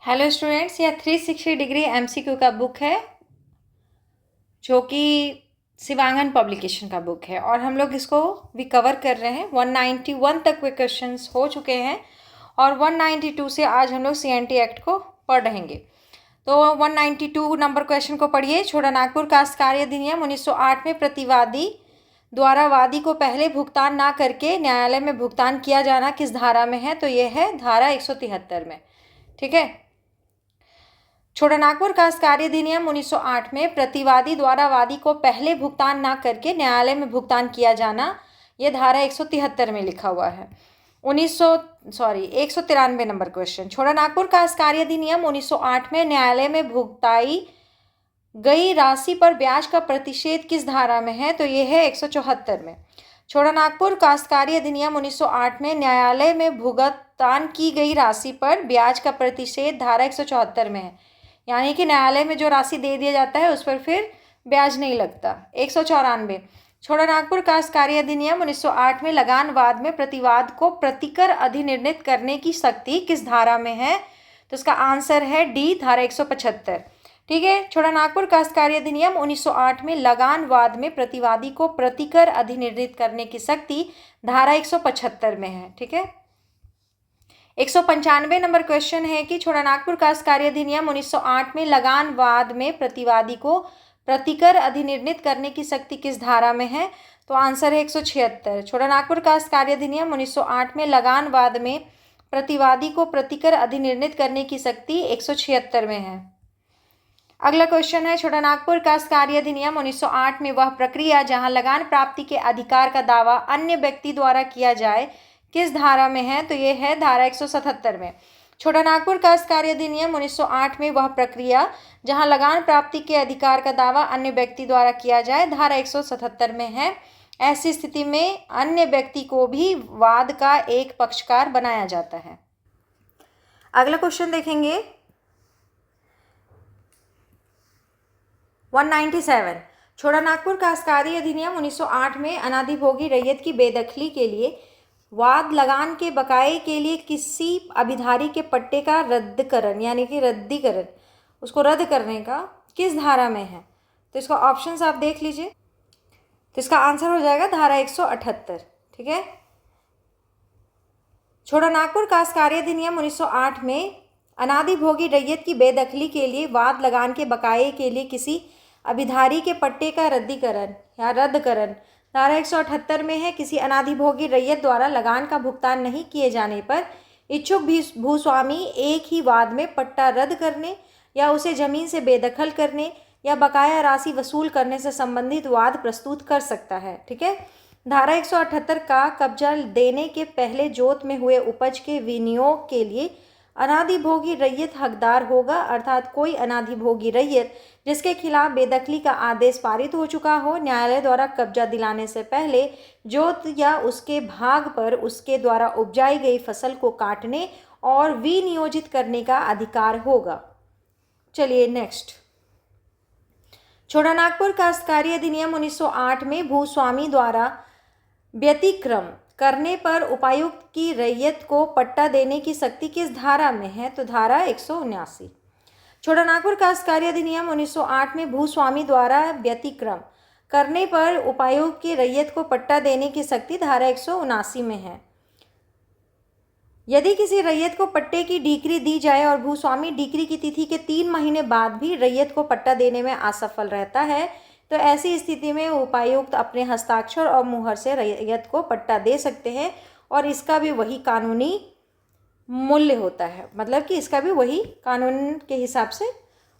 Hello students, यह 360 degree MCQ का book है जो कि शिवांगन पब्लिकेशन का बुक है और हम लोग इसको भी कवर कर रहे हैं। 191 तक के क्वेश्चंस हो चुके हैं और 192 से आज हम लोग सीएनटी एक्ट को पढ़ रहेंगे। तो 192 नंबर क्वेश्चन को पढ़िए। छोटानागपुर काश्तकारी अधिनियम 1908 में प्रतिवादी द्वारा वादी को पहले भुगतान ना करके न्यायालय में भुगतान किया जाना किस धारा में है? तो यह है धारा 173 में। ठीक है। छोटानागपुर काश्तकारी अधिनियम 1908 में प्रतिवादी द्वारा वादी को पहले भुगतान ना करके न्यायालय में भुगतान किया जाना, यह धारा 173 में लिखा हुआ है। 193 नंबर क्वेश्चन। छोटानागपुर काश्तकारी अधिनियम 1908 में न्यायालय में भुगताई गई राशि पर ब्याज का प्रतिषेध किस धारा में है? तो यह है 174 में। छोटानागपुर काश्तकारी अधिनियम 1908 में न्यायालय में भुगतान की गई राशि पर ब्याज का प्रतिषेध धारा 174 में है, यानी कि न्यायालय में जो राशि दे दिया जाता है उस पर फिर ब्याज नहीं लगता। 194। छोटानागपुर काश्तकारी अधिनियम 1908 में लगानवाद में प्रतिवाद को प्रतिकर अधिनिर्णित करने की शक्ति किस धारा में है? तो इसका आंसर है डी, धारा 175। ठीक है। छोटानागपुर काश्तकारी अधिनियम 1908 में लगानवाद में प्रतिवादी को प्रतिकर अधिनिर्णित करने की शक्ति धारा 175 में है। ठीक है। 195 नंबर क्वेश्चन है कि छोटानागपुर काश्तकारी अधिनियम 1908 में लगानवाद में प्रतिवादी को प्रतिकर अधिनिर्णित करने की शक्ति किस धारा में है? तो आंसर है 176। छोटानागपुर काश्तकारी अधिनियम 1908 में लगानवाद में प्रतिवादी को प्रतिकर अधिनिर्णित करने की शक्ति 176 में है। अगला क्वेश्चन है, छोटानागपुर काश्तकारी अधिनियम 1908 में वह प्रक्रिया जहां लगान प्राप्ति के अधिकार का दावा अन्य व्यक्ति द्वारा किया जाए किस धारा में है? तो यह है धारा 177 में। छोटानागपुर काश्तकारी अधिनियम 1908 में वह प्रक्रिया जहां लगान प्राप्ति के अधिकार का दावा अन्य व्यक्ति द्वारा किया जाए धारा 177 में है। ऐसी स्थिति में अन्य व्यक्ति को भी वाद का एक पक्षकार बनाया जाता है। अगला क्वेश्चन देखेंगे 197। छोटानागपुर काश्तकारी अधिनियम 1908 में अनाधिभोगी रैयत की बेदखली के लिए वाद लगान के बकाये के लिए किसी अभिधारी के पट्टे का रद्दकरण यानी कि रद्दीकरण, उसको रद्द करने का किस धारा में है? तो इसका ऑप्शंस आप देख लीजिए। तो इसका आंसर हो जाएगा धारा 178। ठीक है। छोटानागपुर काश्तकारी अधिनियम 1908 में अनाधिभोगी रैयत की बेदखली के लिए वाद लगान के बकाये के लिए किसी अभिधारी के पट्टे का रद्दीकरण या रद्दकरण धारा 178 में है। किसी अनाधिभोगी रैयत द्वारा लगान का भुगतान नहीं किए जाने पर इच्छुक भूस्वामी एक ही वाद में पट्टा रद्द करने या उसे जमीन से बेदखल करने या बकाया राशि वसूल करने से संबंधित वाद प्रस्तुत कर सकता है। ठीक है। धारा 178 का कब्जा देने के पहले जोत में हुए उपज के विनियोग के लिए अनाधिभोगी रैयत हकदार होगा, अर्थात कोई अनाधिभोगी रैयत जिसके खिलाफ बेदखली का आदेश पारित हो चुका हो, न्यायालय द्वारा कब्जा दिलाने से पहले जोत या उसके भाग पर उसके द्वारा उपजाई गई फसल को काटने और विनियोजित करने का अधिकार होगा। चलिए नेक्स्ट। छोटानागपुर काश्तकारी अधिनियम 1908 में भूस्वामी द्वारा व्यतिक्रम करने पर उपायुक्त की रैयत को पट्टा देने की शक्ति किस धारा में है? तो धारा 179। छोटानागपुर काश्तकारी अधिनियम 1908 में भूस्वामी द्वारा व्यतिक्रम करने पर उपायुक्त की रैयत को पट्टा देने की शक्ति धारा 179 में है। यदि किसी रैयत को पट्टे की डिक्री दी जाए और भूस्वामी डिक्री की तिथि के 3 महीने बाद भी रैयत को पट्टा देने में असफल रहता है, तो ऐसी स्थिति में उपायुक्त अपने हस्ताक्षर और मुहर से रैयत को पट्टा दे सकते हैं और इसका भी वही कानूनी मूल्य होता है, मतलब कि इसका भी वही कानून के हिसाब से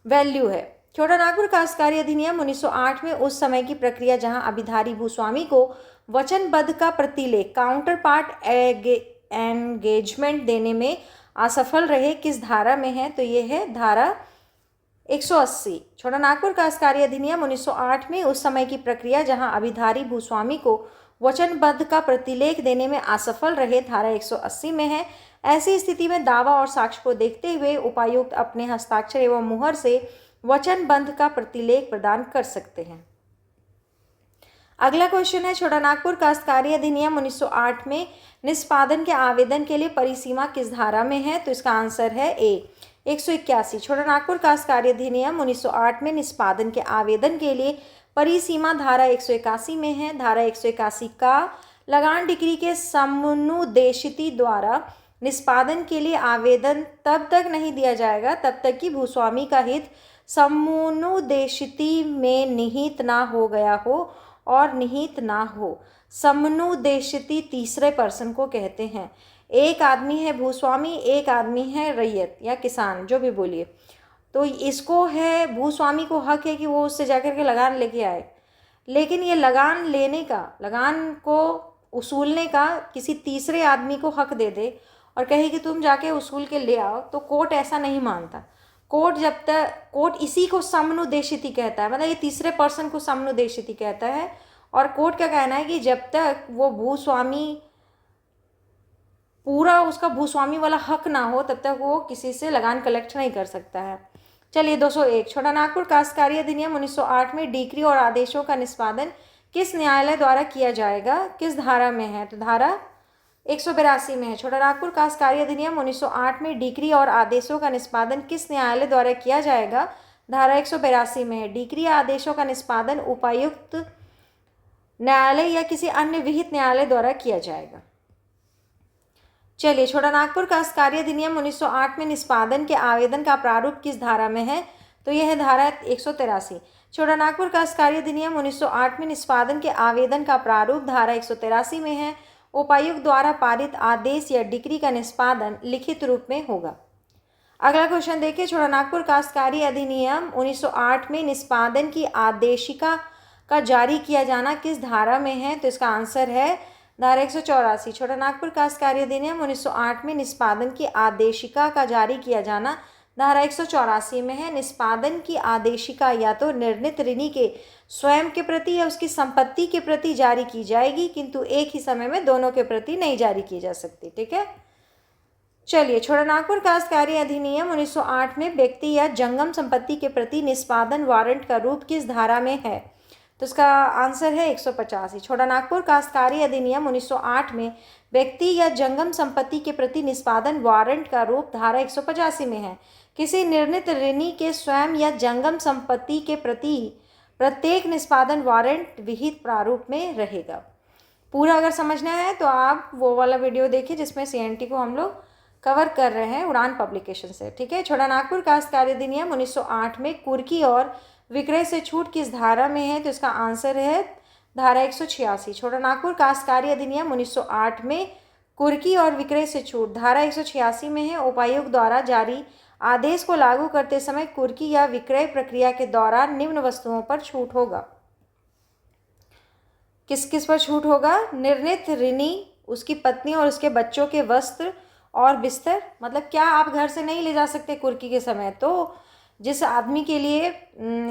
वैल्यू है। छोटानागपुर काश्तकारी अधिनियम 1908 में उस समय की प्रक्रिया जहां अभिधारी भूस्वामी को वचनबद्ध का प्रतिलेख काउंटर पार्ट एंगेजमेंट देने में असफल रहे किस धारा में है? तो यह है धारा 180। छोटानागपुर काश्तकारी अधिनियम 1908 में उस समय की प्रक्रिया जहां अभिधारी भूस्वामी को वचनबद्ध का प्रतिलेख देने में असफल रहे धारा 180 में है। ऐसी स्थिति में दावा और साक्ष्य को देखते हुए उपायुक्त अपने हस्ताक्षर एवं मुहर से वचनबद्ध का प्रतिलेख प्रदान कर सकते हैं। अगला क्वेश्चन है, छोटानागपुर काश्तकारी अधिनियम 1908 में निष्पादन के आवेदन के लिए परिसीमा किस धारा में है? तो इसका आंसर है ए, 181 छोटानागपुर काश्तकारी अधिनियम 1908 में निष्पादन के आवेदन के लिए परिसीमा धारा 181 में है। धारा 181 का लगान डिक्री के समनुदेशिती द्वारा निष्पादन के लिए आवेदन तब तक नहीं दिया जाएगा तब तक कि भूस्वामी का हित समनुदेशिती में निहित ना हो गया हो और निहित ना हो। समनुदेशिती तीसरे पर्सन को कहते हैं। एक आदमी है भूस्वामी, एक आदमी है रैयत या किसान, जो भी बोलिए। तो इसको है, भूस्वामी को हक है कि वो उससे जाकर के लगान लेके आए, लेकिन ये लगान लेने का, लगान को उसूलने का किसी तीसरे आदमी को हक दे दे और कहे कि तुम जाके उसूल के ले आओ, तो कोर्ट ऐसा नहीं मानता। कोर्ट इसी को समनुदेशिती कहता है, मतलब ये तीसरे पर्सन को समनुदेशिती कहता है। और कोर्ट का कहना है कि जब तक वो भूस्वामी पूरा उसका भूस्वामी वाला हक ना हो तब तक वो किसी से लगान कलेक्ट नहीं कर सकता है। चलिए 201 छोटानागपुर काश्तकारी अधिनियम 1908 में डिक्री और आदेशों का निष्पादन किस न्यायालय द्वारा किया जाएगा, किस धारा में है? तो धारा 182 में है। छोटानागपुर काश्तकारी अधिनियम 1908 में डिक्री और आदेशों का निष्पादन किस न्यायालय द्वारा किया जाएगा? धारा 182 में है। डिक्री या आदेशों का निष्पादन उपायुक्त न्यायालय या किसी अन्य विहित न्यायालय द्वारा किया जाएगा। चलिए छोटानागपुर काश्तकारी अधिनियम 1908 में निष्पादन के आवेदन का प्रारूप किस धारा में है? तो यह है धारा 183। छोटानागपुर काश्तकारी अधिनियम 1908 में निष्पादन के आवेदन का प्रारूप धारा 183 में है। उपायुक्त द्वारा पारित आदेश या डिक्री का निष्पादन लिखित रूप में होगा। अगला क्वेश्चन देखिए, छोटानागपुर काश्तकारी अधिनियम 1908 में निष्पादन की आदेशिका का जारी किया जाना किस धारा में है? तो इसका आंसर है धारा 184। छोटानागपुर काश्तकारी अधिनियम 1908 में निष्पादन की आदेशिका का जारी किया जाना धारा 184 में है। निष्पादन की आदेशिका या तो निर्णित ऋणी के स्वयं के प्रति या उसकी संपत्ति के प्रति जारी की जाएगी, किंतु एक ही समय में दोनों के प्रति नहीं जारी की जा सकती। ठीक है। चलिए छोटानागपुर काश्तकारी अधिनियम 1908 में व्यक्ति या जंगम संपत्ति के प्रति निष्पादन वारंट का रूप किस धारा में है? तो इसका आंसर है 185। छोटानागपुर काश्तकारी अधिनियम 1908 में व्यक्ति या जंगम संपत्ति के प्रति निष्पादन वारंट का रूप धारा 185 में है। किसी निर्णित ऋणी के स्वयं या जंगम संपत्ति के प्रति प्रत्येक निष्पादन वारंट विहित प्रारूप में रहेगा। पूरा अगर समझना है तो आप वो वाला वीडियो देखिए जिसमें CNT को हम लोग कवर कर रहे हैं उड़ान पब्लिकेशन से। ठीक है। छोटानागपुर काश्तकारी अधिनियम 1908 में कुर्की और विक्रय से छूट किस धारा में है? तो इसका आंसर है धारा 186। छोटानागपुर काश्तकारी अधिनियम 1908 में कुर्की और विक्रय से छूट धारा 186 में है। उपायुक्त द्वारा जारी आदेश को लागू करते समय कुर्की या विक्रय प्रक्रिया के दौरान निम्न वस्तुओं पर छूट होगा। किस किस पर छूट होगा? निर्णित ऋणी, उसकी पत्नी और उसके बच्चों के वस्त्र और बिस्तर। मतलब क्या आप घर से नहीं ले जा सकते कुर्की के समय, तो जिस आदमी के लिए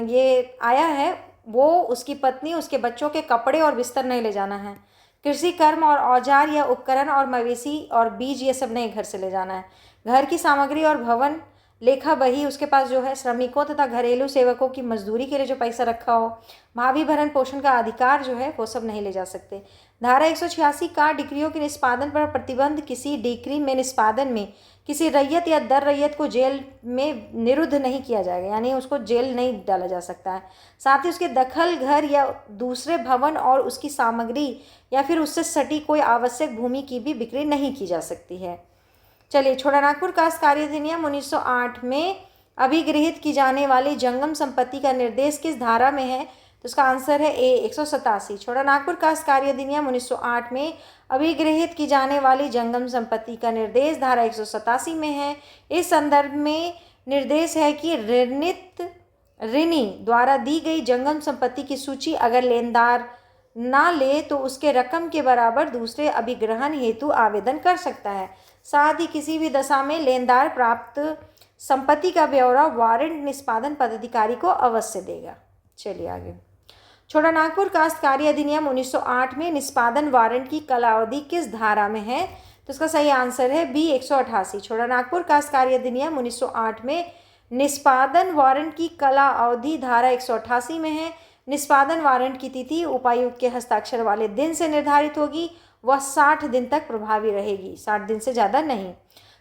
ये आया है वो उसकी पत्नी, उसके बच्चों के कपड़े और बिस्तर नहीं ले जाना है। कृषि कर्म और औजार या उपकरण और मवेशी और बीज ये सब नहीं घर से ले जाना है। घर की सामग्री और भवन, लेखा बही, उसके पास जो है श्रमिकों तथा घरेलू सेवकों की मजदूरी के लिए जो पैसा रखा हो, भावी भरण पोषण का अधिकार जो है वो सब नहीं ले जा सकते। धारा 186 का डिक्रियों के निष्पादन पर प्रतिबंध किसी डिक्री में निष्पादन में किसी रैयत या दर रैयत को जेल में निरुद्ध नहीं किया जाएगा, यानी उसको जेल नहीं डाला जा सकता है। साथ ही उसके दखल, घर या दूसरे भवन और उसकी सामग्री या फिर उससे सटी कोई आवश्यक भूमि की भी बिक्री नहीं की जा सकती है। चलिए छोटानागपुर काश्तकारी अधिनियम 1908 में अभिगृहित की जाने वाली जंगम संपत्ति का निर्देश किस धारा में है? तो इसका आंसर है A 187। छोटानागपुर काश्तकारी अधिनियम 1908 में अभिगृहित की जाने वाली जंगम संपत्ति का निर्देश धारा 187 में है। इस संदर्भ में निर्देश है कि ऋणी द्वारा दी गई जंगम संपत्ति की सूची अगर लेनदार ना ले तो उसके रकम के बराबर दूसरे अभिग्रहण हेतु आवेदन कर सकता है। साथ ही किसी भी दशा में लेनदार प्राप्त संपत्ति का ब्यौरा वारंट निष्पादन पदाधिकारी को अवश्य देगा। चलिए आगे। छोटानागपुर काश्तकारी अधिनियम 1908 में निष्पादन वारंट की कालावधि किस धारा में है? तो इसका सही आंसर है B 188। छोटानागपुर काश्तकारी अधिनियम 1908 में निष्पादन वारंट की कला अवधि धारा 188 में है। निष्पादन वारंट की तिथि उपायुक्त के हस्ताक्षर वाले दिन से निर्धारित होगी। वह 60 दिन तक प्रभावी रहेगी, 60 दिन से ज़्यादा नहीं।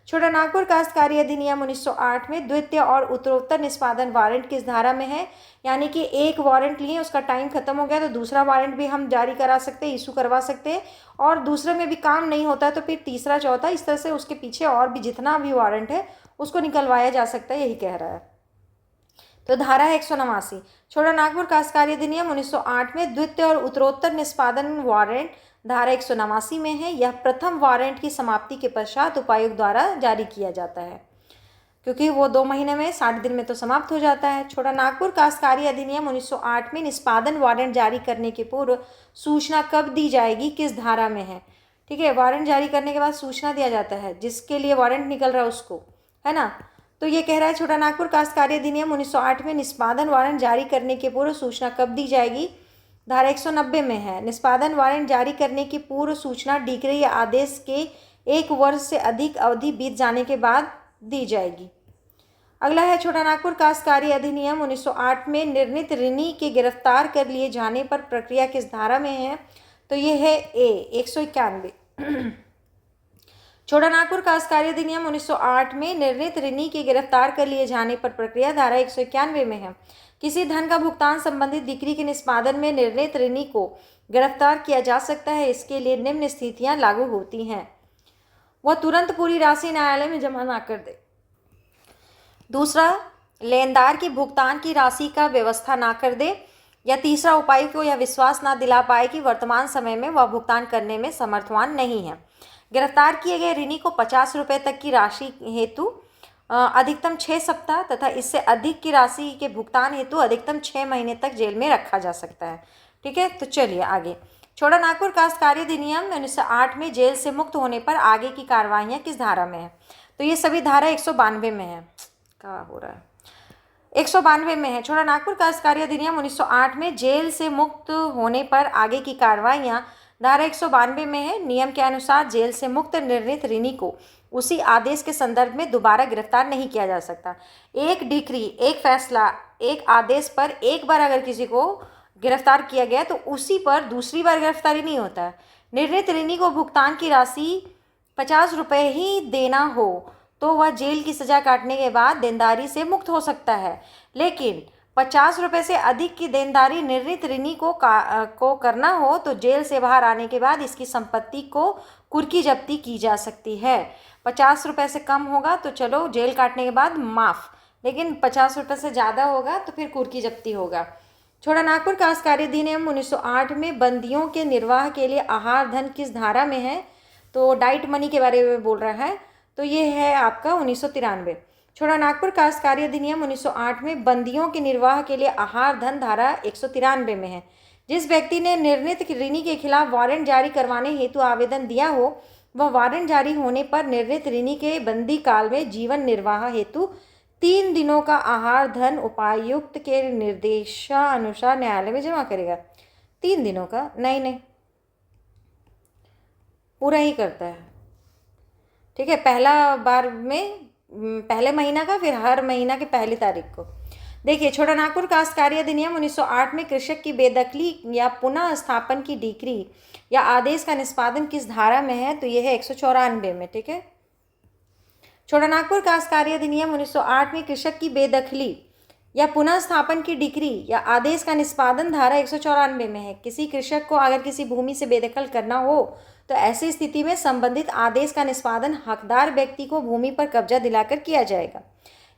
छोटा नागपुर काश्तकारी अधिनियम 1908 में द्वितीय और उत्तरोत्तर निष्पादन वारंट किस धारा में है? यानी कि एक वारंट लिए, उसका टाइम खत्म हो गया तो दूसरा वारंट भी हम जारी करा सकते हैं, इशू करवा सकते हैं, और दूसरे में भी काम नहीं होता है तो फिर तीसरा, चौथा, इस तरह से उसके पीछे और भी जितना भी वारंट है उसको निकलवाया जा सकता है, यही कह रहा है। तो धारा है 189। छोटा नागपुर काश्तकारी अधिनियम 1908 में द्वितीय और उत्तरोत्तर निष्पादन वारंट धारा 189 में है। यह प्रथम वारंट की समाप्ति के पश्चात उपायुक्त द्वारा जारी किया जाता है, क्योंकि वो 2 महीने में 60 दिन में तो समाप्त हो जाता है। छोटा नागपुर काश्तकारी अधिनियम 1908 में निष्पादन वारंट जारी करने के पूर्व सूचना कब दी जाएगी, किस धारा में है? ठीक है, वारंट जारी करने के बाद सूचना दिया जाता है, जिसके लिए वारंट निकल रहा है उसको, है ना। तो ये कह रहा है छोटा नागपुर काश्तकारी अधिनियम 1908 में निष्पादन वारंट जारी करने के पूर्व सूचना कब दी जाएगी? धारा 190 में है, निष्पादन वारंट जारी करने की पूर्व सूचना डिक्री या आदेश के 1 वर्ष से अधिक अवधि बीत जाने के बाद दी जाएगी। अगला है छोटा नागपुर काश्तकारी अधिनियम 1908 में निर्णित ऋणी के गिरफ्तार कर लिए जाने पर प्रक्रिया किस धारा में है? तो ये है ए 191। छोटा नागपुर काश्तकारी अधिनियम 1908 में निर्णित ऋणी के गिरफ्तार कर लिए जाने पर प्रक्रिया धारा 191 में है। किसी धन का भुगतान संबंधित डिक्री के निष्पादन में निर्णित ऋणी को गिरफ्तार किया जा सकता है। इसके लिए निम्न स्थितियां लागू होती हैं। वह तुरंत पूरी राशि न्यायालय में जमा ना कर दे। दूसरा, लेनदार की भुगतान की राशि का व्यवस्था ना कर दे। या तीसरा, उपायुक्त को यह विश्वास ना दिला पाए कि वर्तमान समय में वह भुगतान करने में समर्थवान नहीं है। गिरफ्तार किए गए ऋणी को 50 रुपये तक की राशि हेतु अधिकतम 6 सप्ताह तथा इससे अधिक की राशि के भुगतान हेतु अधिकतम 6 महीने तक जेल में रखा जा सकता है। ठीक है, तो चलिए आगे। छोटा नागपुर काश्तकारी अधिनियम 1908 में जेल से मुक्त होने पर आगे की कार्रवाइयाँ किस धारा में है? तो ये सभी धारा 192 में है। क्या हो रहा है? 192 में है। छोटा नागपुर काश्तकारी अधिनियम 1908 में जेल से मुक्त होने पर आगे की कार्रवाइयाँ धारा 192 में है। नियम के अनुसार जेल से मुक्त निर्णित ऋणी को उसी आदेश के संदर्भ में दोबारा गिरफ्तार नहीं किया जा सकता। एक डिक्री, एक फैसला, एक आदेश पर एक बार अगर किसी को गिरफ्तार किया गया तो उसी पर दूसरी बार गिरफ्तारी नहीं होता है। निर्णित ऋणी को भुगतान की राशि 50 रुपये ही देना हो तो वह जेल की सजा काटने के बाद देनदारी से मुक्त हो सकता है, लेकिन 50 रुपये से अधिक की देनदारी निर्णित ऋणी को करना हो तो जेल से बाहर आने के बाद इसकी संपत्ति को कुर्की जब्ती की जा सकती है। 50 रुपये से कम होगा तो चलो जेल काटने के बाद माफ़, लेकिन 50 रुपये से ज़्यादा होगा तो फिर कुर्की जब्ती होगा। छोटा नागपुर काश्तकारी अधिनियम 1908 में बंदियों के निर्वाह के लिए आहार धन किस धारा में है? तो डाइट मनी के बारे में बोल रहा है, तो ये है आपका 1993। छोटा नागपुर काश्तकारी अधिनियम 1908 में बंदियों के निर्वाह के लिए आहार धन धारा 193 में है। जिस व्यक्ति ने निर्णित ऋणी के खिलाफ वारंट जारी करवाने हेतु आवेदन दिया हो वह वारंट जारी होने पर निर्णित ऋणी के बंदी काल में जीवन निर्वाह हेतु 3 दिनों का आहार धन उपायुक्त के निर्देशानुसार न्यायालय में जमा करेगा। 3 दिनों का नहीं, पूरा ही करता है। ठीक है, पहला बार में पहले महीना का, फिर हर महीना की पहली तारीख को। देखिए, छोटा नागपुर काश्तकारी अधिनियम 1908 में कृषक की बेदखली या पुनः स्थापन की डिक्री या आदेश का निष्पादन किस धारा में है? तो यह है 194 में। ठीक है, छोटा नागपुर काश्तकारी अधिनियम 1908 में कृषक की बेदखली या पुनः स्थापन की डिक्री या आदेश का निष्पादन धारा 194 में है। किसी कृषक को अगर किसी भूमि से बेदखल करना हो तो ऐसी स्थिति में संबंधित आदेश का निष्पादन हकदार व्यक्ति को भूमि पर कब्जा दिलाकर किया जाएगा।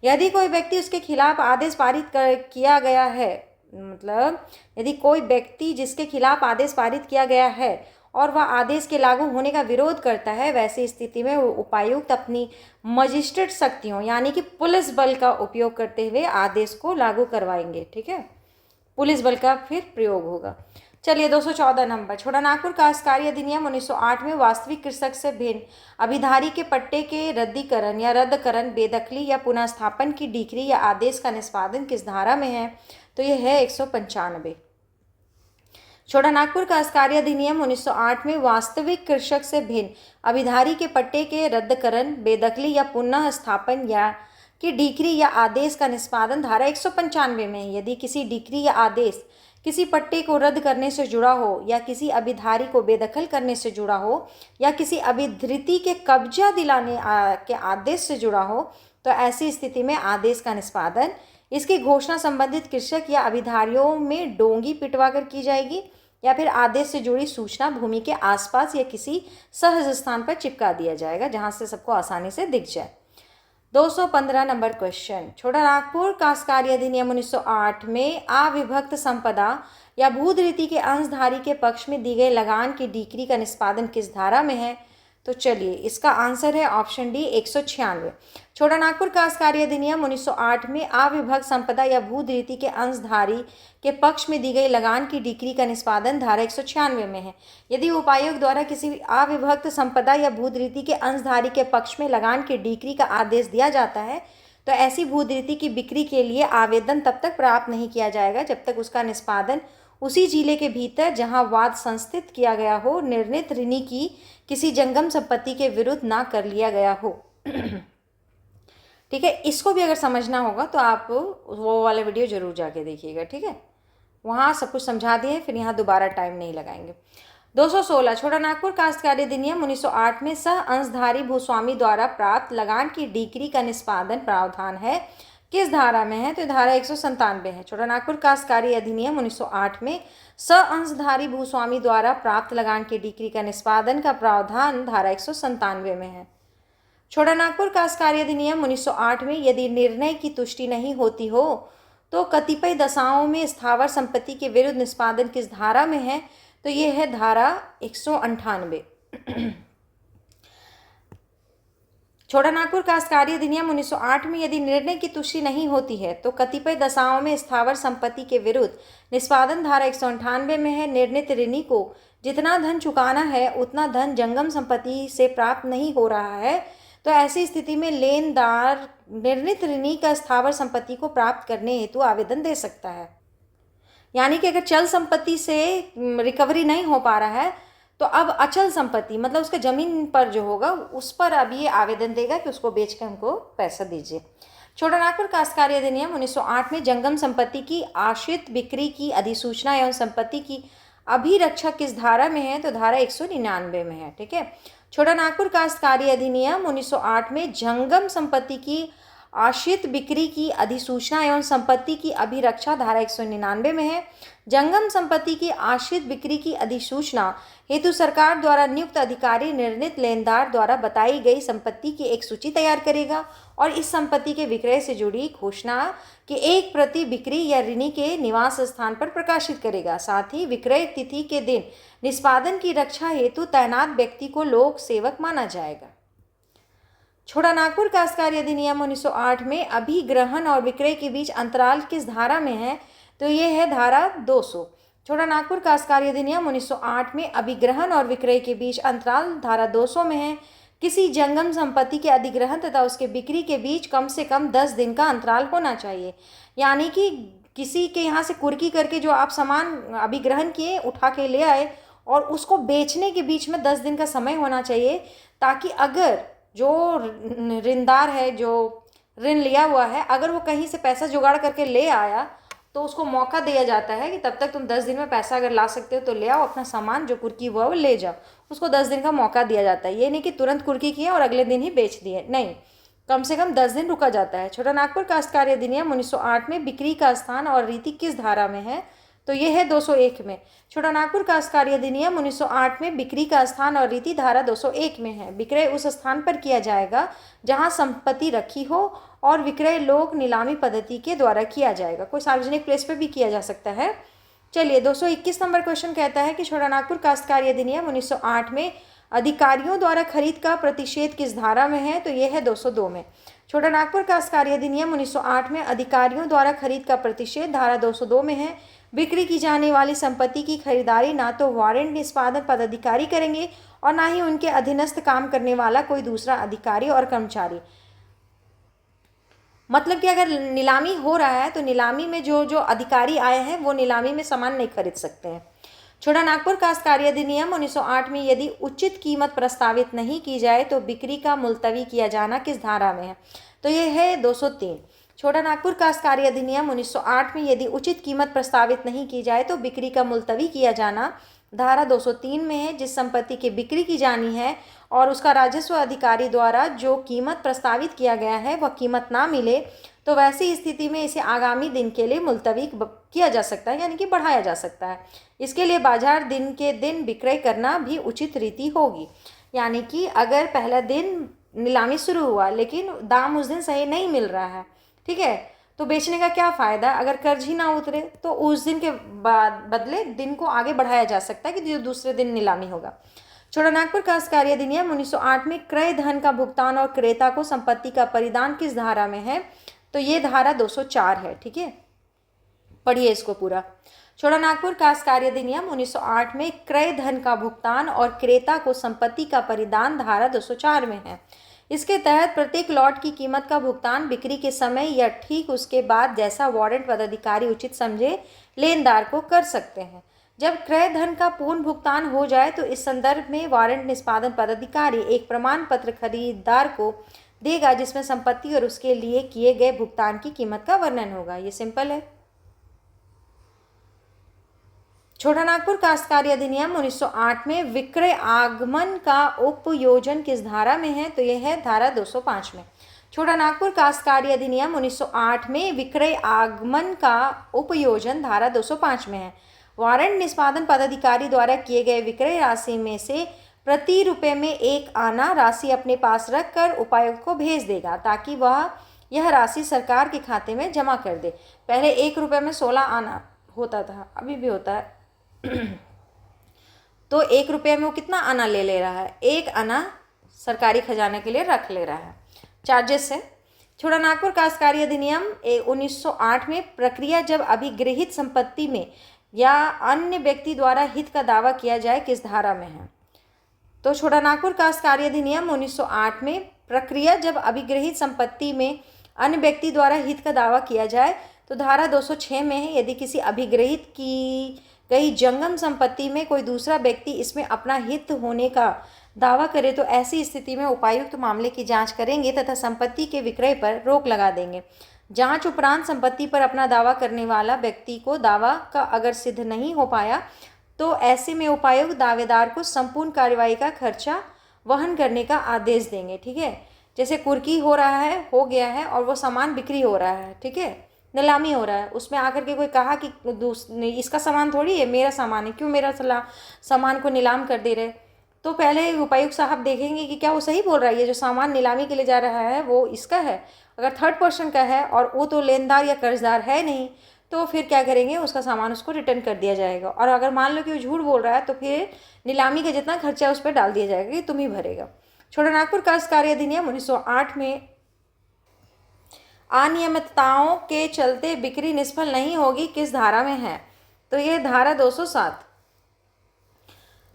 यदि कोई व्यक्ति उसके खिलाफ आदेश पारित किया गया है, मतलब यदि कोई व्यक्ति जिसके खिलाफ आदेश पारित किया गया है और वह आदेश के लागू होने का विरोध करता है, वैसी स्थिति में उपायुक्त अपनी मजिस्ट्रेट शक्तियों यानी कि पुलिस बल का उपयोग करते हुए आदेश को लागू करवाएंगे। ठीक है, पुलिस बल का फिर प्रयोग होगा। चलिए 214 नंबर। छोटा नागपुर काश्तकारी अधिनियम 1908 में वास्तविक कृषक से भिन्न अभिधारी के पट्टे के रद्दीकरण या रद्दकरण, बेदखली या पुनः स्थापन की डिक्री या आदेश का निष्पादन किस धारा में है? तो यह है 195। छोटा नागपुर काश्तकारी अधिनियम 1908 में वास्तविक कृषक से भिन्न अभिधारी के पट्टे के रद्दकरण, बेदखली या पुनः स्थापन या की डिक्री या आदेश का निष्पादन धारा 195 में है। यदि किसी डिक्री या आदेश किसी पट्टे को रद्द करने से जुड़ा हो, या किसी अभिधारी को बेदखल करने से जुड़ा हो, या किसी अभिधृति के कब्जा दिलाने के आदेश से जुड़ा हो, तो ऐसी स्थिति में आदेश का निष्पादन इसकी घोषणा संबंधित कृषक या अभिधारियों में डोंगी पिटवा कर की जाएगी, या फिर आदेश से जुड़ी सूचना भूमि के आसपास या किसी सहज स्थान पर चिपका दिया जाएगा जहां से सबको आसानी से दिख जाए। 215 नंबर क्वेश्चन, छोटानागपुर काश्तकारी अधिनियम 1908 में अविभक्त संपदा या भूधृति के अंशधारी के पक्ष में दी गई लगान की डिक्री का निष्पादन किस धारा में है? तो चलिए इसका आंसर है ऑप्शन डी 196। छोटानागपुर काश्तकारी अधिनियम 1908 में अविभक्त संपदा या भूधृति के अंशधारी के पक्ष में दी गई लगान की डिक्री का निष्पादन धारा 196 में है। यदि उपायुक्त द्वारा किसी अविभक्त संपदा या भूधृति के अंशधारी के पक्ष में लगान की डिक्री का आदेश दिया जाता है तो ऐसी भूधृति की बिक्री के लिए आवेदन तब तक प्राप्त नहीं किया जाएगा जब तक उसका निष्पादन उसी जिले के भीतर जहां वाद संस्थित किया गया हो निर्णीत ऋणी की किसी जंगम संपत्ति के विरुद्ध ना कर लिया गया हो। ठीक है, इसको भी अगर समझना होगा तो आप वो वाला वीडियो जरूर जाके देखिएगा। ठीक है, वहाँ सब कुछ समझा दिए, फिर यहाँ दोबारा टाइम नहीं लगाएंगे। 216 छोटानागपुर काश्तकारी अधिनियम 1908 में सह अंशधारी भूस्वामी द्वारा प्राप्त लगान की डिक्री का निष्पादन प्रावधान है किस धारा में है? तो धारा 197 है। छोटानागपुर काश्तकारी अधिनियम 1908 में सह अंशधारी भूस्वामी द्वारा प्राप्त लगान की डिक्री का निष्पादन का प्रावधान धारा 197 में है। छोटानागपुर काश्तकारी अधिनियम 1908 में यदि निर्णय की तुष्टि नहीं होती हो तो कतिपय दशाओं में स्थावर संपत्ति के विरुद्ध निष्पादन किस धारा में है? तो ये है धारा 198। छोटानागपुर काश्तकारी अधिनियम 1908 में यदि निर्णय की तुष्टि नहीं होती है तो कतिपय दशाओं में स्थावर संपत्ति के विरुद्ध निष्पादन धारा 198 में है। निर्णीत ऋणी को जितना धन चुकाना है उतना धन जंगम संपत्ति से प्राप्त नहीं हो रहा है तो ऐसी स्थिति में लेनदार निर्णीत ऋणी का स्थावर संपत्ति को प्राप्त करने हेतु आवेदन दे सकता है। यानी कि अगर चल संपत्ति से रिकवरी नहीं हो पा रहा है तो अब अचल संपत्ति मतलब उसका ज़मीन पर जो होगा उस पर अब ये आवेदन देगा कि उसको बेच के हमको पैसा दीजिए। छोटानागपुर काश्तकारी अधिनियम 1908 में जंगम संपत्ति की आश्रित बिक्री की अधिसूचना एवं संपत्ति की अभिरक्षा किस धारा में है? तो धारा 199 में है। ठीक है, छोटानागपुर काश्तकारी अधिनियम 1908 में जंगम संपत्ति की आश्रित बिक्री की अधिसूचना एवं संपत्ति की अभिरक्षा धारा 199 में है। जंगम संपत्ति की आश्रित बिक्री की अधिसूचना हेतु सरकार द्वारा नियुक्त अधिकारी निर्णीत लेनदार द्वारा बताई गई संपत्ति की एक सूची तैयार करेगा और इस संपत्ति के विक्रय से जुड़ी घोषणा की एक प्रति बिक्री या ऋणी के निवास स्थान पर प्रकाशित करेगा। साथ ही विक्रय तिथि के दिन निष्पादन की रक्षा हेतु तैनात व्यक्ति को लोक सेवक माना जाएगा। छोटानागपुर काश्तकारी अधिनियम 1908 में अभिग्रहण और विक्रय के बीच अंतराल किस धारा में है? तो ये है धारा 200। छोटानागपुर काश्तकारी अधिनियम 1908 में अभिग्रहण और विक्रय के बीच अंतराल धारा 200 में है। किसी जंगम संपत्ति के अधिग्रहण तथा उसके बिक्री के बीच कम से कम 10 दिन का अंतराल होना चाहिए। यानी कि किसी के यहाँ से कुर्की करके जो आप सामान अभिग्रहण किए उठा के ले आए और उसको बेचने के बीच में 10 दिन का समय होना चाहिए, ताकि अगर जो ऋणदार है जो ऋण लिया हुआ है अगर वो कहीं से पैसा जुगाड़ करके ले आया तो उसको मौका दिया जाता है कि तब तक तुम 10 दिन में पैसा अगर ला सकते हो तो ले आओ, अपना सामान जो कुर्की हुआ वो ले जाओ। उसको 10 दिन का मौका दिया जाता है। ये नहीं कि तुरंत कुर्की किए और अगले दिन ही बेच दिए, नहीं, कम से कम 10 दिन रुका जाता है। छोटानागपुर काश्तकारी अधिनियम 1908 में बिक्री का स्थान और रीति किस धारा में है? तो ये है 201 में। छोटानागपुर काश्तकारी अधिनियम 1908 में बिक्री का स्थान और रीति धारा 201 में है। विक्रय उस स्थान पर किया जाएगा जहां संपत्ति रखी हो और विक्रय लोक नीलामी पद्धति के द्वारा किया जाएगा। कोई सार्वजनिक प्लेस पर भी किया जा सकता है। चलिए 221 नंबर क्वेश्चन कहता है कि छोटानागपुर काश्तकारी अधिनियम 1908 में अधिकारियों द्वारा खरीद का प्रतिषेध किस धारा में है? तो यह है 202 में। छोटानागपुर काश्तकारी अधिनियम 1908 में अधिकारियों द्वारा खरीद का प्रतिषेध धारा 202 में है। बिक्री की जाने वाली संपत्ति की खरीदारी ना तो वारंट निष्पादन पदाधिकारी करेंगे और ना ही उनके अधीनस्थ काम करने वाला कोई दूसरा अधिकारी और कर्मचारी। मतलब कि अगर नीलामी हो रहा है तो नीलामी में जो जो अधिकारी आए हैं वो नीलामी में सामान नहीं खरीद सकते हैं। छोटानागपुर काश्तकारी अधिनियम 1908 में यदि उचित कीमत प्रस्तावित नहीं की जाए तो बिक्री का मुलतवी किया जाना किस धारा में है? तो ये है 203। छोटा नागपुर काश्तकारी अधिनियम 1908 में यदि उचित कीमत प्रस्तावित नहीं की जाए तो बिक्री का मुलतवी किया जाना धारा 203 में है। जिस संपत्ति की बिक्री की जानी है और उसका राजस्व अधिकारी द्वारा जो कीमत प्रस्तावित किया गया है वह कीमत ना मिले तो वैसी स्थिति में इसे आगामी दिन के लिए मुलतवी किया जा सकता है, यानी कि बढ़ाया जा सकता है। इसके लिए बाजार दिन के दिन विक्रय करना भी उचित रीति होगी। यानी कि अगर पहला दिन नीलामी शुरू हुआ लेकिन दाम उस दिन सही नहीं मिल रहा है, ठीक है, तो बेचने का क्या फ़ायदा। अगर कर्ज ही ना उतरे तो उस दिन के बाद बदले दिन को आगे बढ़ाया जा सकता है कि जो दूसरे दिन नीलामी होगा। छोटा नागपुर काश्तकारी अधिनियम 1908 में क्रय धन का भुगतान और क्रेता को संपत्ति का परिदान किस धारा में है, तो ये धारा 204 है। ठीक है, पढ़िए इसको पूरा। छोटा नागपुर काश्तकारी अधिनियम 1908 में क्रय धन का भुगतान और क्रेता को संपत्ति का परिदान धारा 204 में है। इसके तहत प्रत्येक लॉट की कीमत का भुगतान बिक्री के समय या ठीक उसके बाद जैसा वारंट पदाधिकारी उचित समझे लेनदार को कर सकते हैं। जब क्रय धन का पूर्ण भुगतान हो जाए तो इस संदर्भ में वारंट निष्पादन पदाधिकारी एक प्रमाण पत्र खरीदार को देगा जिसमें संपत्ति और उसके लिए किए गए भुगतान की कीमत का वर्णन होगा। ये सिंपल है। छोटा नागपुर काश्तकारी अधिनियम 1908 में विक्रय आगमन का उपयोजन किस धारा में है, तो यह है धारा 205 में। छोटा नागपुर काश्तकारी अधिनियम 1908 में विक्रय आगमन का उपयोजन धारा 205 में है। वारंट निष्पादन पदाधिकारी द्वारा किए गए विक्रय राशि में से प्रति रुपये में 1 आना राशि अपने पास रखकर उपायुक्त को भेज देगा ताकि वह यह राशि सरकार के खाते में जमा कर दे। पहले 1 रुपये में 16 आना होता था, अभी भी होता है। तो 1 रुपये में वो कितना आना ले रहा है, 1 आना सरकारी खजाने के लिए रख ले रहा है, चार्जेस है। छोटा नागपुर काश्तकारी अधिनियम 1908 में प्रक्रिया जब अभिगृहित संपत्ति में या अन्य व्यक्ति द्वारा हित का दावा किया जाए किस धारा में है, तो छोटा नागपुर काश्तकारी अधिनियम 1908 में प्रक्रिया जब अभिगृहित संपत्ति में अन्य व्यक्ति द्वारा हित का दावा किया जाए तो धारा 206 में है। यदि किसी अभिगृहित की गई जंगम संपत्ति में कोई दूसरा व्यक्ति इसमें अपना हित होने का दावा करे तो ऐसी स्थिति में उपायुक्त मामले की जांच करेंगे तथा संपत्ति के विक्रय पर रोक लगा देंगे। जांच उपरांत संपत्ति पर अपना दावा करने वाला व्यक्ति को दावा का अगर सिद्ध नहीं हो पाया तो ऐसे में उपायुक्त दावेदार को संपूर्ण कार्रवाई का खर्चा वहन करने का आदेश देंगे। ठीक है, जैसे कुर्की हो रहा है, हो गया है और वो सामान बिक्री हो रहा है, ठीक है, नीलामी हो रहा है, उसमें आकर के कोई कहा कि इसका सामान थोड़ी है, मेरा सामान है, क्यों मेरा सामान को नीलाम कर दे रहे, तो पहले उपायुक्त साहब देखेंगे कि क्या वो सही बोल रहा है, ये जो सामान नीलामी के लिए जा रहा है वो इसका है। अगर थर्ड पर्सन का है और वो तो लेनदार या कर्जदार है नहीं तो फिर क्या करेंगे, उसका सामान उसको रिटर्न कर दिया जाएगा। और अगर मान लो कि वो झूठ बोल रहा है तो फिर नीलामी का जितना खर्चा है उस पर डाल दिया जाएगा कि तुम ही भरेगा। छोटा नागपुर काश्तकारी अधिनियम 1908 में अनियमितताओं के चलते बिक्री निष्फल नहीं होगी किस धारा में है, तो ये धारा 207।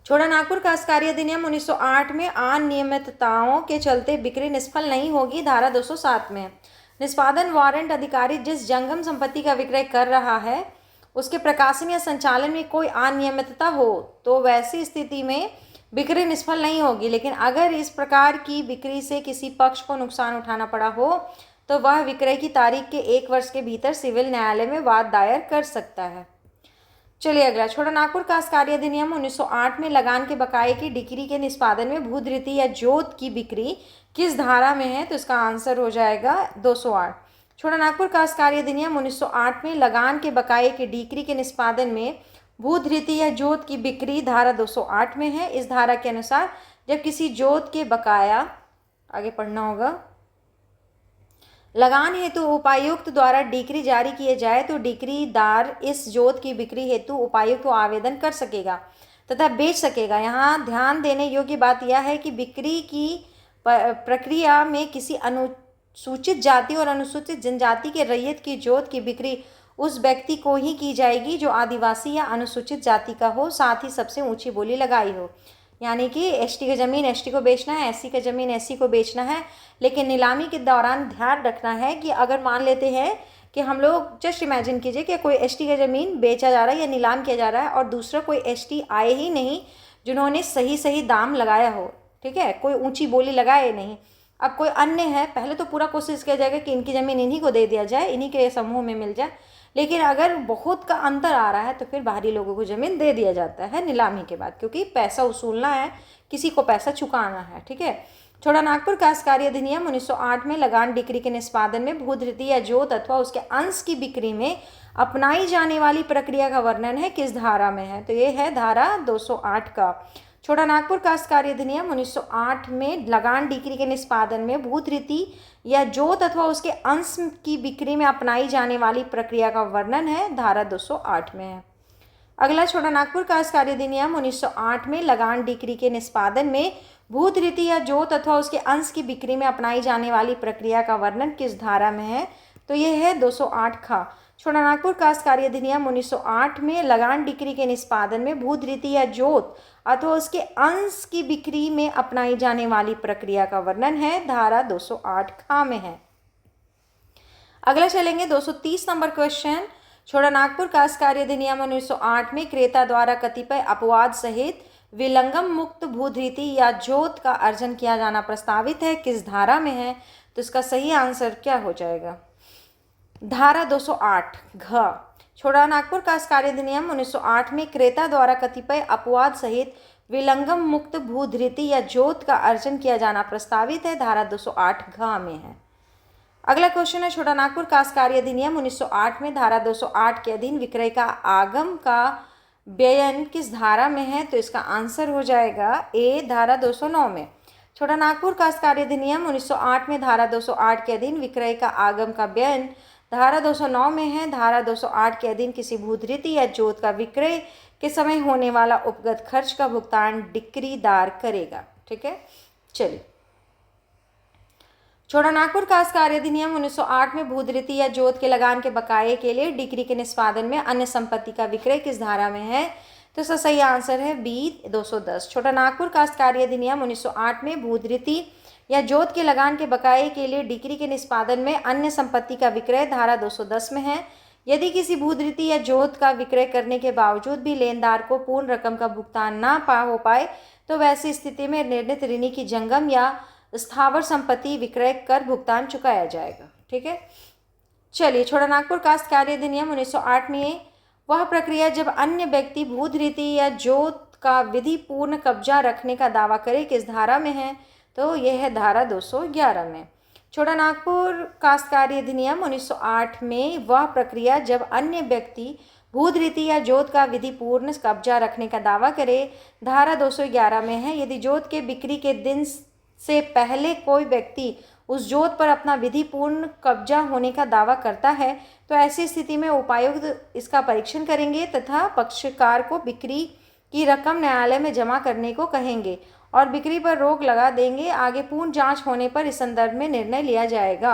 छोटा नागपुर काश्तकारी अधिनियम 1908 में अनियमितताओं के चलते बिक्री निष्फल नहीं होगी धारा 207 में। निष्पादन वारंट अधिकारी जिस जंगम संपत्ति का विक्रय कर रहा है उसके प्रकाशन या संचालन में कोई अनियमितता हो तो वैसी स्थिति में बिक्री निष्फल नहीं होगी। लेकिन अगर इस प्रकार की बिक्री से किसी पक्ष को नुकसान उठाना पड़ा हो तो वह विक्रय की तारीख के 1 वर्ष के भीतर सिविल न्यायालय में वाद दायर कर सकता है। चलिए अगला, छोटा नागपुर काश्तकारी अधिनियम 1908 में लगान के बकाये की डिक्री के निष्पादन में भूधृति या जोत की बिक्री किस धारा में है, तो इसका आंसर हो जाएगा 208। छोटा नागपुर काश्तकारी अधिनियम 1908 में लगान के बकाये की डिक्री के निष्पादन में भूधृति या जोत की बिक्री धारा 208 में है। इस धारा के अनुसार जब किसी जोत के बकाया, आगे पढ़ना होगा, लगान हेतु उपायुक्त द्वारा डिक्री जारी किए जाए तो डिक्रीदार इस जोत की बिक्री हेतु उपायुक्त को आवेदन कर सकेगा तथा बेच सकेगा। यहाँ ध्यान देने योग्य बात यह है कि बिक्री की प्रक्रिया में किसी अनुसूचित जाति और अनुसूचित जनजाति के रैयत की जोत की बिक्री उस व्यक्ति को ही की जाएगी जो आदिवासी या अनुसूचित जाति का हो, साथ ही सबसे ऊंची बोली लगाई हो। यानी कि एसटी का ज़मीन एसटी को बेचना है, एससी का ज़मीन एससी को बेचना है। लेकिन नीलामी के दौरान ध्यान रखना है कि अगर मान लेते हैं कि हम लोग जस्ट इमेजिन कीजिए कि कोई एसटी का ज़मीन बेचा जा रहा है या नीलाम किया जा रहा है और दूसरा कोई एसटी आए ही नहीं जिन्होंने सही दाम लगाया हो, ठीक है, कोई ऊंची बोली लगाए नहीं। अब कोई अन्य है, पहले तो पूरा कोशिश किया जाएगा कि इनकी ज़मीन इन्हीं को दे दिया जाए, इन्हीं के समूह में मिल जाए, लेकिन अगर बहुत का अंतर आ रहा है तो फिर बाहरी लोगों को ज़मीन दे दिया जाता है नीलामी के बाद, क्योंकि पैसा वसूलना है, किसी को पैसा चुकाना है। ठीक है। छोटानागपुर काश्तकारी अधिनियम 1908 में लगान डिक्री के निष्पादन में भूधृति या जोत अथवा उसके अंश की बिक्री में अपनाई जाने वाली प्रक्रिया का वर्णन है, किस धारा में है? तो ये है धारा 208 का। छोटानागपुर काश्तकारी अधिनियम 1908 में लगान डिक्री के निष्पादन में भूधृति या जोत अथवा उसके अंश की बिक्री में अपनाई जाने वाली प्रक्रिया का वर्णन है, धारा 208 में है। अगला, छोटानागपुर काश्तकारी अधिनियम 1908 में लगान डिक्री के निष्पादन में भूधृति या जोत अथवा उसके अंश की बिक्री में अपनाई जाने वाली प्रक्रिया का वर्णन किस धारा में है? तो यह है 208 खा। छोटानागपुर काश्तकारी अधिनियम 1908 में लगान डिक्री के निष्पादन में भूधृति या जोत अथवा उसके अंश की बिक्री में अपनाई जाने वाली प्रक्रिया का वर्णन है, धारा 208 खा में है। अगला चलेंगे 230 नंबर क्वेश्चन। छोटानागपुर काश्तकारी अधिनियम 1908 में क्रेता द्वारा कतिपय अपवाद सहित विलंगम मुक्त भूधृति या जोत का अर्जन किया जाना प्रस्तावित है, किस धारा में है? तो इसका सही आंसर क्या हो जाएगा? धारा 208 घ। छोटानागपुर काश्तकारी अधिनियम 1908 में क्रेता द्वारा कतिपय अपवाद सहित विलंगम मुक्त भूधृति या जोत का अर्जन किया जाना प्रस्तावित है, धारा 208 घ में है। अगला क्वेश्चन है, छोटानागपुर काश्तकारी अधिनियम 1908 में धारा 208 के अधीन विक्रय का आगम का व्ययन किस धारा में है? तो इसका आंसर हो जाएगा ए, धारा 209 में। छोटानागपुर काश्तकारी अधिनियम 1908 में धारा 208 के अधीन विक्रय का आगम का व्ययन धारा 209 में है। धारा 208 के अधीन किसी भूधृति या जोत का विक्रय के समय होने वाला उपगत खर्च का भुगतान डिक्रीदार करेगा। ठीक है, चलिए। छोटानागपुर काश्तकारी अधिनियम 1908 में भूधृति या जोत के लगान के बकाये के लिए डिक्री के निष्पादन में अन्य संपत्ति का विक्रय किस धारा में है? तो इसका सही आंसर है बी, 210। छोटानागपुर काश्तकारी अधिनियम 1908 में भूधृति या जोत के लगान के बकाये के लिए डिक्री के निष्पादन में अन्य संपत्ति का विक्रय धारा 210 में है। यदि किसी भूधृति या जोत का विक्रय करने के बावजूद भी लेनदार को पूर्ण रकम का भुगतान ना हो पाए तो वैसी स्थिति में निर्णीत ऋणी की जंगम या स्थावर संपत्ति विक्रय कर भुगतान चुकाया जाएगा। ठीक है, चलिए। छोटानागपुर काश्तकारी अधिनियम 1908 में वह प्रक्रिया जब अन्य व्यक्ति भूधृति या जोत का विधि पूर्ण कब्जा रखने का दावा करे, किस धारा में है? तो यह है धारा 211 में। छोटानागपुर काश्तकारी अधिनियम 1908 में वह प्रक्रिया जब अन्य व्यक्ति भूधृति या जोत का विधि पूर्ण कब्जा रखने का दावा करे, धारा 211 में है। यदि जोत के बिक्री के दिन से पहले कोई व्यक्ति उस जोत पर अपना विधि पूर्ण कब्जा होने का दावा करता है तो ऐसी स्थिति में उपायुक्त इसका परीक्षण करेंगे तथा पक्षकार को बिक्री की रकम न्यायालय में जमा करने को कहेंगे और बिक्री पर रोक लगा देंगे। आगे पूर्ण जांच होने पर इस संदर्भ में निर्णय लिया जाएगा।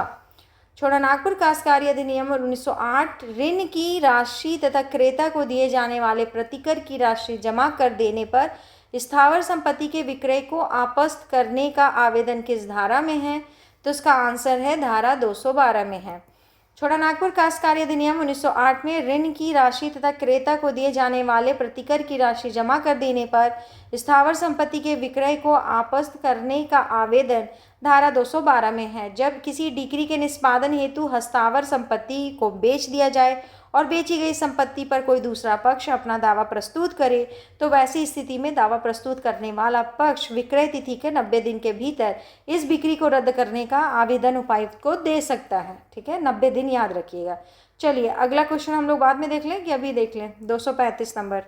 छोटानागपुर काश्तकारी अधिनियम 1908 ऋण की राशि तथा क्रेता को दिए जाने वाले प्रतिकर की राशि जमा कर देने पर स्थावर संपत्ति के विक्रय को आपस्त करने का आवेदन किस धारा में है? तो इसका आंसर है धारा 212 में है। छोटानागपुर काश्तकारी अधिनियम 1908 में ऋण की राशि तथा क्रेता को दिए जाने वाले प्रतिकर की राशि जमा कर देने पर स्थावर संपत्ति के विक्रय को आपस्त करने का आवेदन धारा 212 में है। जब किसी डिक्री के निष्पादन हेतु हस्तावर संपत्ति को बेच दिया जाए और बेची गई संपत्ति पर कोई दूसरा पक्ष अपना दावा प्रस्तुत करे तो वैसी स्थिति में दावा प्रस्तुत करने वाला पक्ष विक्रय तिथि के 90 दिन के भीतर इस बिक्री को रद्द करने का आवेदन उपायुक्त को दे सकता है। ठीक है, 90 दिन याद रखिएगा। चलिए, अगला क्वेश्चन हम लोग बाद में देख लें कि अभी देख लें। 235 नंबर।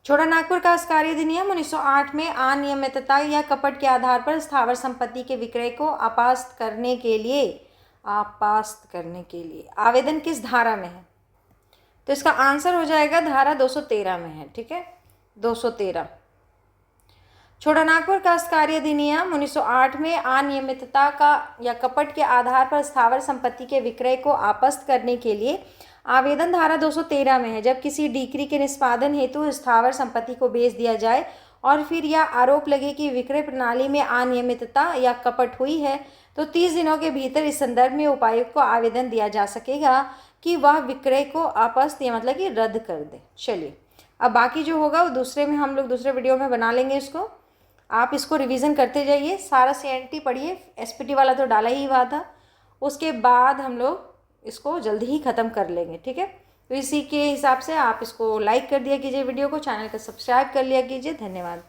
छोटानागपुर काश्तकारी अधिनियम 1908 में अनियमितता या कपट के आधार पर स्थावर संपत्ति के विक्रय को आपस्त करने के लिए आवेदन किस धारा में है? तो इसका आंसर हो जाएगा धारा 213 में है। ठीक है, 213। छोटानागपुर काश्तकारी अधिनियम 1908 में अनियमितता का या कपट के आधार पर स्थावर संपत्ति के विक्रय को आपस्त करने के लिए आवेदन धारा 213 में है। जब किसी डिक्री के निष्पादन हेतु स्थावर संपत्ति को बेच दिया जाए और फिर यह आरोप लगे कि विक्रय प्रणाली में अनियमितता या कपट हुई है तो 30 दिनों के भीतर इस संदर्भ में उपायुक्त को आवेदन दिया जा सकेगा कि वह विक्रय को आपस्त या मतलब कि रद्द कर दे। चलिए, अब बाकी जो होगा वो दूसरे में हम लोग दूसरे वीडियो में बना लेंगे इसको। आप इसको रिवीजन करते जाइए, सारा CNT पढ़िए, SPT वाला तो डाला ही हुआ था। उसके बाद हम लोग इसको जल्दी ही ख़त्म कर लेंगे, ठीक है। तो इसी के हिसाब से आप इसको लाइक कर दिया कीजिए वीडियो को, चैनल को सब्सक्राइब कर लिया कीजिए। धन्यवाद।